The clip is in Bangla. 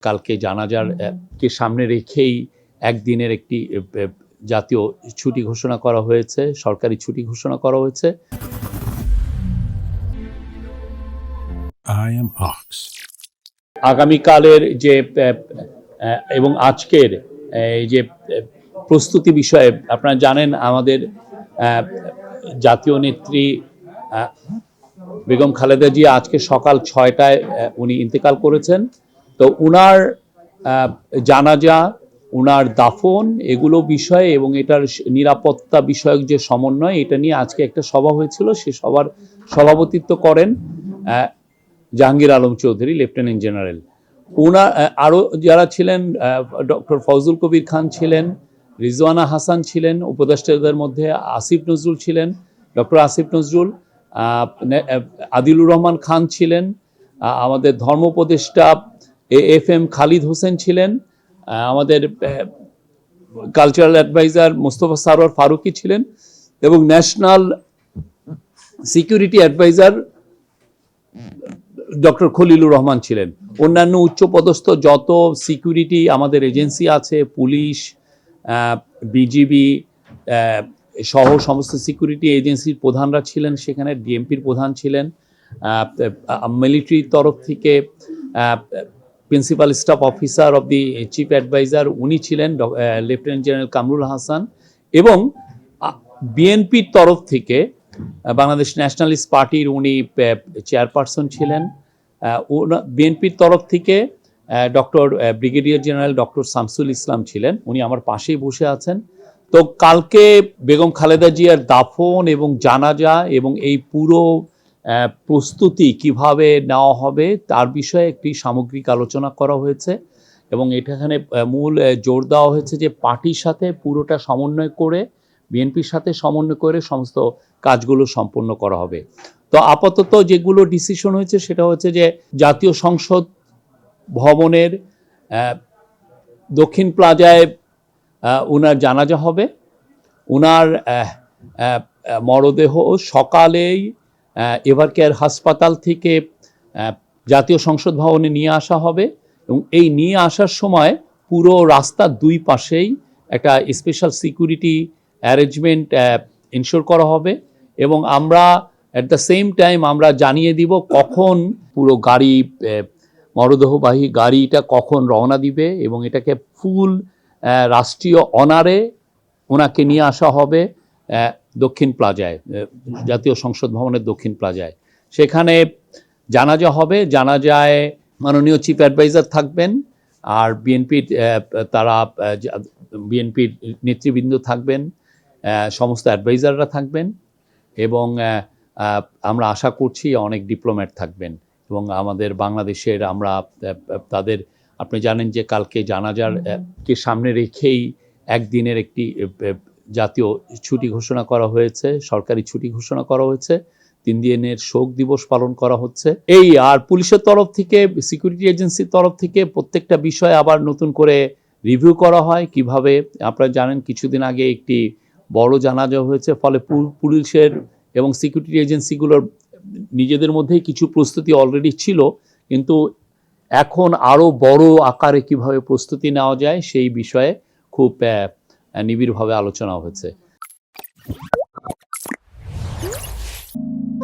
কালকে জানাজার কে সামনে রেখেই একদিনের একটি জাতীয় ছুটি ঘোষণা করা হয়েছে, সরকারি ছুটি ঘোষণা করা হয়েছে। আগামীকালের যে এবং আজকের এই যে প্রস্তুতি বিষয়ে আপনারা জানেন, আমাদের জাতীয় নেত্রী বেগম খালেদা জিয়া আজকে সকাল 6টায় উনি ইন্তেকাল করেছেন। তো উনার জানাজা, উনার দাফন, এগুলো বিষয়ে এবং এটার নিরাপত্তা বিষয়ক যে সমন্বয়, এটা নিয়ে আজকে একটা সভা হয়েছিল। সে সভার সভাপতিত্ব করেন জাহাঙ্গীর আলম চৌধুরী, লেফটেন্যান্ট জেনারেল। উনার আরও যারা ছিলেন, ডক্টর ফজলুল কবির খান ছিলেন, রিজওয়ানা হাসান ছিলেন, উপদেষ্টাদের মধ্যে আসিফ নজরুল ছিলেন, ডক্টর আসিফ নজরুল, আদিলুর রহমান খান ছিলেন, আমাদের ধর্ম উপদেষ্টা FM খালিদ হোসেন ছিলেন, আমাদের কালচারাল অ্যাডভাইজার মোস্তফা সারোয়ার ফারুকি ছিলেন, এবং national security adviser doctor Khalilur Rahman ছিলেন। অন্যান্য উচ্চপদস্থ যত সিকিউরিটি আমাদের এজেন্সি আছে, পুলিশ, বিজিবি সহ সমস্ত সিকিউরিটি এজেন্সির প্রধানরা ছিলেন সেখানে। ডিএমপির প্রধান ছিলেন, মিলিটারির তরফ থেকে principal staff officer of the chief adviser উনি ছিলেন লেফটেন্যান্ট জেনারেল কামরুল হাসান, এবং বিএনপির তরফ থেকে বাংলাদেশ ন্যাশনালিস্ট পার্টির উনি চেয়ারপারসন ছিলেন। বিএনপির তরফ থেকে doctor brigadier general doctor Shamsul Islam ছিলেন, উনি আমার পাশেই বসে আছেন। তো কালকে বেগম খালেদা জিয়ার দাফন এবং জানাজা এবং এই পুরো প্রস্তুতি কিভাবে নেওয়া হবে তার বিষয়ে একটি সামগ্রিক আলোচনা করা হয়েছে, এবং এখানে মূল জোর দেওয়া হয়েছে যে পার্টির সাথে পুরোটা সমন্বয় করে, বিএনপির সাথে সমন্বয় করে সমস্ত কাজগুলো সম্পন্ন করা হবে। তো আপাতত যেগুলো ডিসিশন হয়েছে সেটা হচ্ছে যে জাতীয় সংসদ ভবনের দক্ষিণ প্লাজায় উনার জানাজা হবে। উনার মরদেহ সকালেই এভারকেয়ার হাসপাতাল থেকে জাতীয় সংসদ ভবনে নিয়ে আসা হবে, এবং এই নিয়ে আসার সময় পুরো রাস্তার দুই পাশেই একটা স্পেশাল সিকিউরিটি অ্যারেঞ্জমেন্ট ইনশিওর করা হবে, এবং আমরা অ্যাট দ্য সেম টাইম আমরা জানিয়ে দিব কখন পুরো গাড়ি, মরদেহবাহী গাড়িটা কখন রওনা দিবে, এবং এটাকে ফুল রাষ্ট্রীয় অনারে ওনাকে নিয়ে আসা হবে দক্ষিণ প্লাজায়, জাতীয় সংসদ ভবনের দক্ষিণ প্লাজায়। সেখানে জানাজা হবে। জানাজায় মাননীয় চিফ অ্যাডভাইজার থাকবেন, আর বিএনপির নেতৃবৃন্দ থাকবেন, সমস্ত অ্যাডভাইজাররা থাকবেন, এবং আমরা আশা করছি অনেক ডিপ্লোম্যাট থাকবেন, এবং আমাদের বাংলাদেশের তাদের আপনি জানেন যে কালকে জানাজার কে সামনে রেখেই একদিনের একটি জাতীয় ছুটি ঘোষণা করা হয়েছে, সরকারি ছুটি ঘোষণা করা হয়েছে, 3 দিনের শোক দিবস পালন করা হচ্ছে। আর পুলিশের তরফ থেকে, সিকিউরিটি এজেন্সির তরফ থেকে প্রত্যেকটা বিষয় আবার নতুন করে রিভিউ করা হয় কিভাবে। আপনারা জানেন কিছুদিন আগে একটি বড় জানাজা হয়েছে, ফলে পুলিশের এবং সিকিউরিটি এজেন্সিগুলোর নিজেদের মধ্যেই কিছু প্রস্তুতি অলরেডি ছিল, কিন্তু এখন আরও বড় আকারে কিভাবে প্রস্তুতি নেওয়া যায় সেই বিষয়ে খুব নিবিড়ভাবে আলোচনা হয়েছে।